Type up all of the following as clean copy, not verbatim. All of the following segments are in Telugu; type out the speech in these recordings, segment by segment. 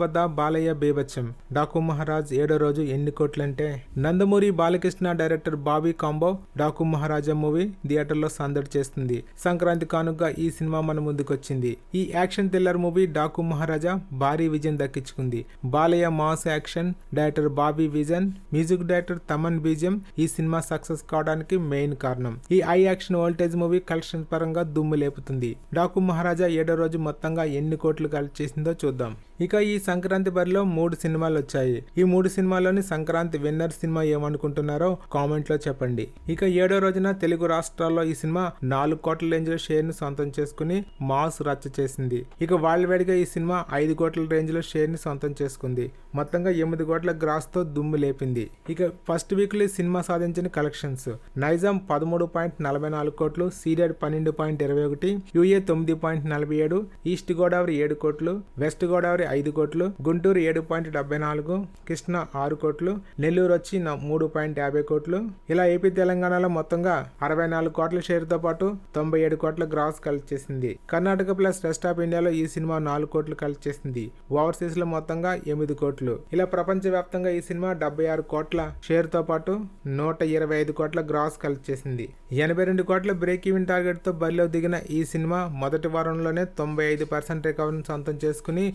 వద్ద బాలయ్య బీభత్సం. డాకు మహారాజ్ 7వ రోజు ఎన్ని కోట్లంటే నందమూరి బాలకృష్ణ డైరెక్టర్ బాబీ కాంబో డాకు మహారాజా మూవీ థియేటర్లో సందడి చేస్తుంది. సంక్రాంతి కానుకగా ఈ సినిమా మన ముందుకొచ్చింది. ఈ యాక్షన్ థ్రిల్లర్ మూవీ డాకు మహారాజా భారీ విజయం దక్కించుకుంది. Balayya mass action, director Bobby vision, music director Thaman బీజం ఈ సినిమా సక్సెస్ కావడానికి మెయిన్ కారణం. ఈ high action voltage movie collection పరంగా దుమ్ము లేపుతుంది. డాకు మహారాజా 7వ రోజు మొత్తంగా ఎన్ని కోట్లు కలెక్ట్ చేసిందో చూద్దాం. ఇక ఈ సంక్రాంతి బరిలో 3 సినిమాలు వచ్చాయి. ఈ 3 సినిమాల్లోని సంక్రాంతి విన్నర్ సినిమా ఏమనుకుంటున్నారో కామెంట్ లో చెప్పండి. ఇక 7వ రోజున తెలుగు రాష్ట్రాల్లో ఈ సినిమా 4 కోట్ల రేంజ్ లో షేర్ ని సొంతం చేసుకుని మాస్ రచ్చ చేసింది. ఇక వరల్డ్ వైడ్ గా ఈ సినిమా 5 కోట్ల రేంజ్ లో షేర్ ని సొంతం చేసుకుంది. మొత్తంగా 8 కోట్ల గ్రాస్ తో దుమ్ము లేపింది. ఇక ఫస్ట్ వీక్ లో ఈ సినిమా సాధించిన కలెక్షన్స్: నైజాం 13.44 కోట్లు, సీడెడ్ 12.21, యూఏ 9.47, ఈస్ట్ గోదావరి 7 కోట్లు, వెస్ట్ గోదావరి 5 కోట్లు, గుంటూరు 7.74, కృష్ణ 6 కోట్లు, నెల్లూరు వచ్చి 3.50 కోట్లు. ఇలా ఏపీ తెలంగాణలో మొత్తంగా 64 కోట్ల షేర్ తో పాటు 97 కోట్ల గ్రాస్ కలెక్ట్ చేసింది. కర్ణాటక ప్లస్ రెస్ట్ ఆఫ్ ఇండియాలో ఈ సినిమా 4 కోట్లు కలెక్ట్ చేసింది. ఓవర్సీస్ లో మొత్తంగా 8 కోట్లు. ఇలా ప్రపంచ వ్యాప్తంగా ఈ సినిమా 76 కోట్ల షేర్ తో పాటు 125 కోట్ల గ్రాస్ కలెక్ట్ చేసింది. 82 కోట్ల బ్రేక్ ఈవెన్ టార్గెట్ తో బరిలో దిగిన ఈ సినిమా మొదటి వారంలోనే 95% రికవరీని సొంతం చేసుకుని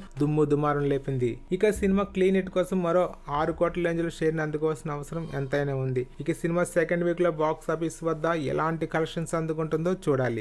దుమారం లేపింది. ఇక సినిమా క్లీన్ హిట్ కోసం మరో 6 కోట్ల రేంజ్ లో షేర్ ని అందుకోవాల్సిన అవసరం ఎంతైనా ఉంది. ఇక సినిమా సెకండ్ వీక్ లో బాక్స్ ఆఫీస్ వద్ద ఎలాంటి కలెక్షన్స్ అందుకుంటుందో చూడాలి.